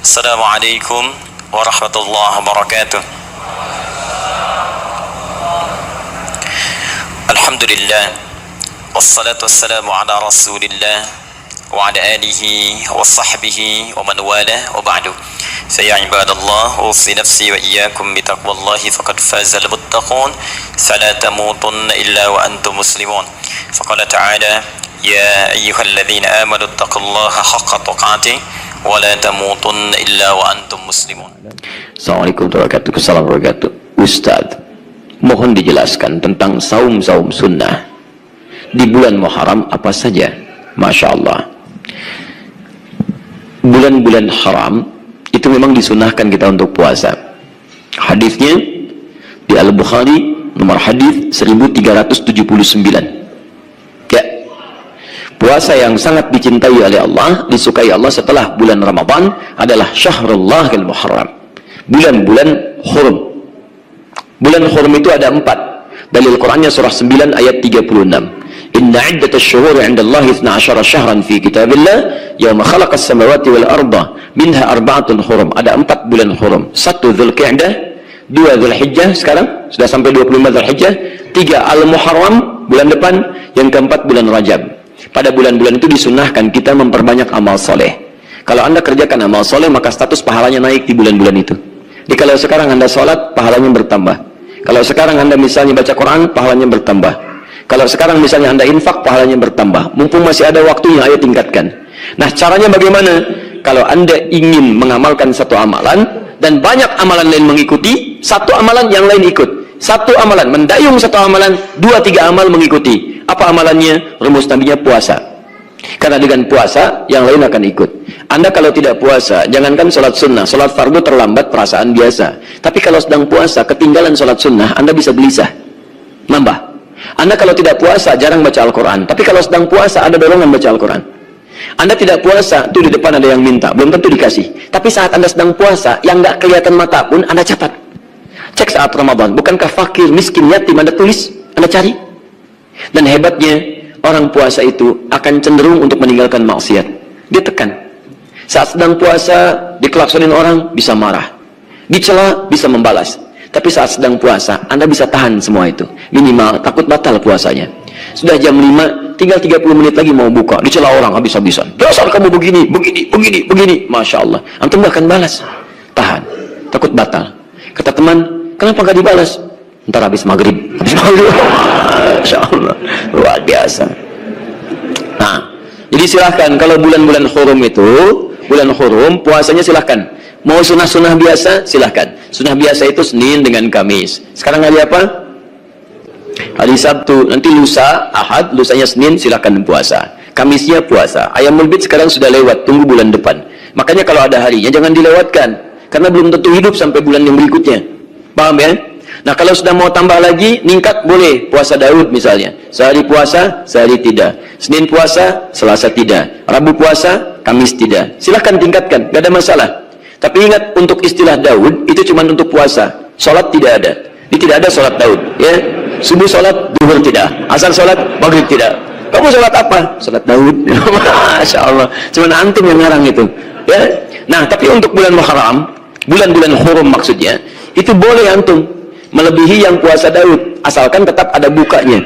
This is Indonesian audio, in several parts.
Assalamualaikum warahmatullahi wabarakatuh. Alhamdulillah, wassalatu wassalamu ala rasulillah wa ala alihi wa sahbihi wa man wala wa ba'du. Saya ibadallah, usi nafsi wa iyyakum bitaqwallahi faqad fazal muttaqun, fala tamutunna illa wa antum muslimun. Faqala ta'ala, ya ayyuhalladzina amanu taqullaha haqqa tuqatih wa la tamutunna illa wa antum muslimun. Assalamualaikum warahmatullahi wabarakatuh. Ustaz, mohon dijelaskan tentang saum-saum sunnah di bulan Muharram apa saja. Masya Allah, bulan-bulan haram itu memang disunahkan kita untuk puasa. Hadisnya di Al-Bukhari nomor hadis 1379. Ya, puasa yang sangat dicintai oleh Allah, disukai Allah setelah bulan Ramadan adalah Syahrullahil Muharram, bulan-bulan hurum. Bulan hurum itu ada 4. Dalil Qurannya surah 9 ayat 36. Inna iddatasy syuhuri 'indallahi 12 syahran fi kitabillah yauma khalaqas samawati wal arda minha arba'atun hurum. Ada 4 bulan hurum. 1 Dzulqa'dah, 2 Dzulhijjah, sekarang sudah sampai 25 Dzulhijjah, 3 Al-Muharram bulan depan, yang keempat bulan Rajab. Pada bulan-bulan itu disunahkan kita memperbanyak amal soleh. Kalau Anda kerjakan amal soleh, maka status pahalanya naik di bulan-bulan itu. Jadi kalau sekarang Anda sholat, pahalanya bertambah. Kalau sekarang Anda misalnya baca Quran, pahalanya bertambah. Kalau sekarang misalnya Anda infak, pahalanya bertambah. Mumpung masih ada waktunya, ayo tingkatkan. Nah, caranya bagaimana? Kalau Anda ingin mengamalkan satu amalan dan banyak amalan lain mengikuti, satu amalan yang lain ikut. Satu amalan mendayung satu amalan, 2-3 amal mengikuti. Apa amalannya? Rumus nabinya puasa. Karena dengan puasa yang lain akan ikut. Anda kalau tidak puasa, jangankan sholat sunnah, sholat fardu terlambat perasaan biasa. Tapi kalau sedang puasa, ketinggalan sholat sunnah, Anda bisa gelisah, nambah. Anda kalau tidak puasa, jarang baca Al-Quran. Tapi kalau sedang puasa, ada dorongan baca Al-Quran. Anda tidak puasa, tuh di depan ada yang minta, belum tentu dikasih. Tapi saat Anda sedang puasa, yang nggak kelihatan mata pun, Anda catat. Cek saat Ramadan, bukankah fakir, miskin, yatim, Anda tulis, Anda cari. Dan hebatnya, orang puasa itu akan cenderung untuk meninggalkan maksiat. Dia tekan. Saat sedang puasa, dikelaksonin orang, bisa marah. Dicela, bisa membalas. Tapi saat sedang puasa, Anda bisa tahan semua itu. Minimal, takut batal puasanya. Sudah jam 5, tinggal 30 menit lagi mau buka. Dicela orang habis-habisan. Dasar kamu begini, begini, begini, begini. Masya Allah. Antum gak akan balas. Tahan. Takut batal. Kata teman, kenapa gak dibalas? Ntar habis maghrib. Habis maghrib. Masya Allah. Luar biasa. Nah, jadi silahkan. Kalau bulan-bulan hurum itu, bulan hurum, puasanya silahkan. Mau sunnah-sunnah biasa, silahkan. Sunnah biasa itu Senin dengan Kamis. Sekarang hari apa? Hari Sabtu. Nanti lusa, Ahad, lusanya Senin, silahkan puasa. Kamisnya puasa. Ayamul Bid sekarang sudah lewat, tunggu bulan depan. Makanya kalau ada harinya, jangan dilewatkan. Karena belum tentu hidup sampai bulan yang berikutnya. Paham ya? Nah, kalau sudah mau tambah lagi, ningkat boleh. Puasa Daud misalnya. Sehari puasa, sehari tidak. Senin puasa, Selasa tidak. Rabu puasa, Kamis tidak. Silahkan tingkatkan, gak ada masalah. Tapi ingat, untuk istilah Daud itu cuma untuk puasa. Sholat tidak ada. Ini tidak ada sholat Daud. Ya, subuh sholat, duhur tidak. Asar sholat, maghrib tidak. Kamu sholat apa? Sholat Daud. Masya Allah. Cuma antum yang ngarang itu. Ya. Nah, tapi untuk bulan Muharram, bulan-bulan hurum maksudnya, itu boleh antum melebihi yang puasa Daud, asalkan tetap ada bukanya.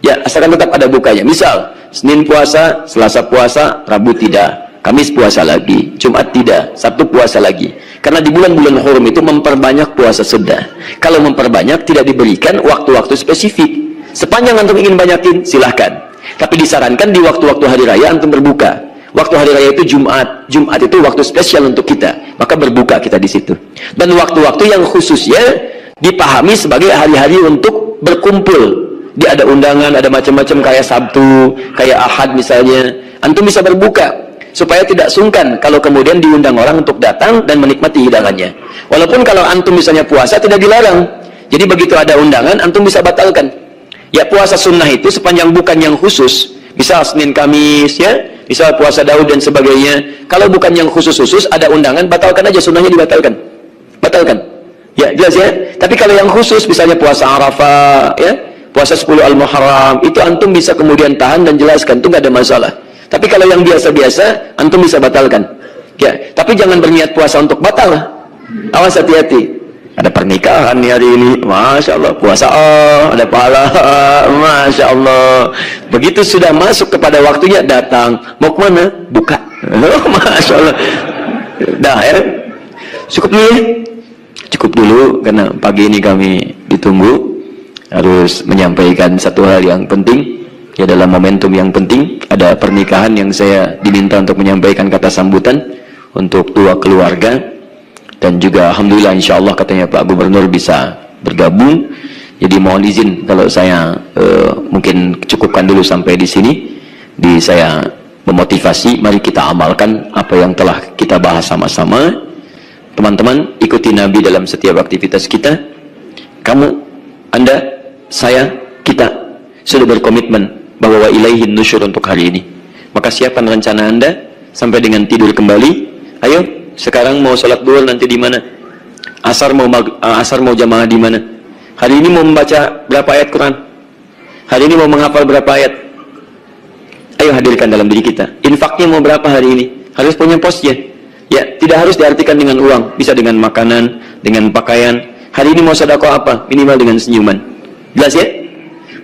Ya, asalkan tetap ada bukanya. Misal, Senin puasa, Selasa puasa, Rabu tidak. Kamis puasa lagi, Jumat tidak, Sabtu puasa lagi. Karena di bulan-bulan hurum itu memperbanyak puasa sunnah. Kalau memperbanyak tidak diberikan waktu-waktu spesifik. Sepanjang antum ingin banyakin, silahkan. Tapi disarankan di waktu-waktu hari raya antum berbuka. Waktu hari raya itu Jumat. Jumat itu waktu spesial untuk kita. Maka berbuka kita di situ. Dan waktu-waktu yang khususnya dipahami sebagai hari-hari untuk berkumpul. Dia ada undangan, ada macam-macam kayak Sabtu, kayak Ahad misalnya. Antum bisa berbuka. Supaya tidak sungkan kalau kemudian diundang orang untuk datang dan menikmati hidangannya. Walaupun kalau antum misalnya puasa tidak dilarang. Jadi begitu ada undangan, antum bisa batalkan. Ya, puasa sunnah itu sepanjang bukan yang khusus. Misal Senin Kamis, ya, misal puasa Daud dan sebagainya. Kalau bukan yang khusus-khusus, ada undangan, batalkan aja, sunnahnya dibatalkan. Batalkan. Ya, jelas ya. Tapi kalau yang khusus, misalnya puasa Arafah, ya, puasa 10 Al-Muharram, itu antum bisa kemudian tahan dan jelaskan, itu nggak ada masalah. Tapi kalau yang biasa-biasa, antum bisa batalkan. Ya, tapi jangan berniat puasa untuk batal. Awas, hati-hati. Ada pernikahan nih hari ini, Masya Allah, puasa, ada pahala, Masya Allah. Begitu sudah masuk kepada waktunya, datang, mau kemana? Buka. Masya Allah. Dah ya, cukup dulu ya. Cukup dulu, karena pagi ini kami ditunggu, harus menyampaikan satu hal yang penting. Ya, dalam momentum yang penting, ada pernikahan yang saya diminta untuk menyampaikan kata sambutan untuk dua keluarga. Dan juga alhamdulillah insyaallah katanya Pak Gubernur bisa bergabung. Jadi mohon izin kalau saya mungkin cukupkan dulu sampai di sini. Saya memotivasi, mari kita amalkan apa yang telah kita bahas sama-sama. Teman-teman, ikuti Nabi dalam setiap aktivitas kita. Kamu, Anda, saya, kita sudah berkomitmen bahwa wa ilaihin nusyur untuk hari ini. Maka siapkan rencana Anda sampai dengan tidur kembali. Ayo, sekarang mau sholat duhur nanti di mana? Asar mau jamaah di mana? Hari ini mau membaca berapa ayat Quran? Hari ini mau menghafal berapa ayat? Ayo hadirkan dalam diri kita. Infaknya mau berapa hari ini? Harus punya posnya. Ya, tidak harus diartikan dengan uang, bisa dengan makanan, dengan pakaian. Hari ini mau sedekah apa? Minimal dengan senyuman. Jelas ya?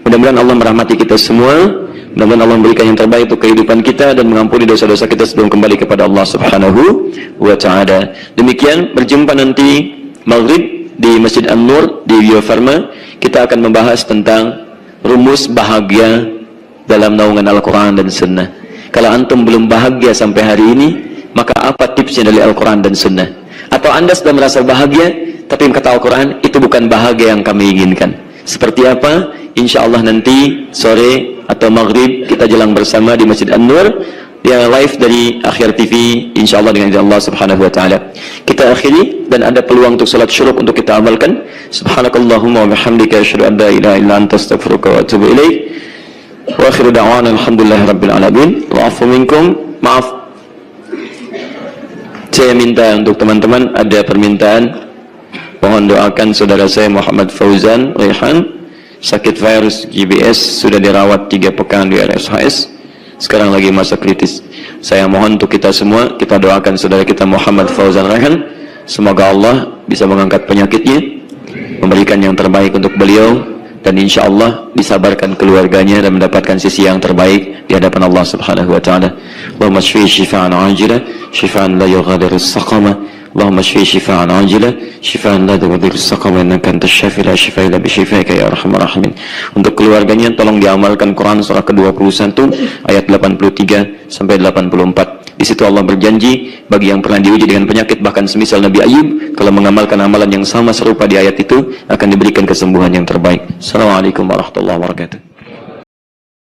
Mudah-mudahan Allah merahmati kita semua. Mudah-mudahan Allah memberikan yang terbaik untuk kehidupan kita dan mengampuni dosa-dosa kita sebelum kembali kepada Allah Subhanahu wa Ta'ala. Demikian, berjumpa nanti maghrib di Masjid An-Nur di Bio Farma. Kita akan membahas tentang rumus bahagia dalam naungan Al-Quran dan Sunnah. Kalau antum belum bahagia sampai hari ini, maka apa tipsnya dari Al-Quran dan Sunnah? Atau Anda sudah merasa bahagia, tapi kata Al-Quran, itu bukan bahagia yang kami inginkan. Seperti apa? Insya Allah nanti sore atau maghrib kita jalan bersama di Masjid An-Nur, dia live dari Akhir TV, insya Allah dengan izin Allah Subhanahu wa Ta'ala. Kita akhiri dan ada peluang untuk salat syuruk untuk kita amalkan. Subhanakallahumma wa bihamdika asyhadu an la ilaha illa anta astaghfiruka wa atubu ilaik. Wa akhiru da'wana alhamdulillahi rabbil alamin. Wa afu minkum, maaf. Saya minta untuk teman-teman ada permintaan, mohon doakan saudara saya Muhammad Fauzan Rehan, sakit virus GBS, sudah dirawat 3 pekan di RSHS, sekarang lagi masa kritis. Saya mohon untuk kita semua, kita doakan saudara kita Muhammad Fauzan Rehan, semoga Allah bisa mengangkat penyakitnya, memberikan yang terbaik untuk beliau, dan insya Allah disabarkan keluarganya dan mendapatkan sisi yang terbaik di hadapan Allah Subhanahu wa Ta'ala. Allahumma shfi shifaan ajila, shifaan la yughadiru saqama. Allahumma shfi shifaan ajila, shifaan la yughadiru saqama, innaka antas syafi la shifaa illa bi syifaika ya arhamar rahimin. Untuk keluarganya tolong diamalkan Quran surah ke-21 ayat 83 sampai 84. Di situ Allah berjanji bagi yang pernah diuji dengan penyakit, bahkan semisal Nabi Ayub, kalau mengamalkan amalan yang sama serupa di ayat itu, akan diberikan kesembuhan yang terbaik. Assalamualaikum warahmatullahi wabarakatuh.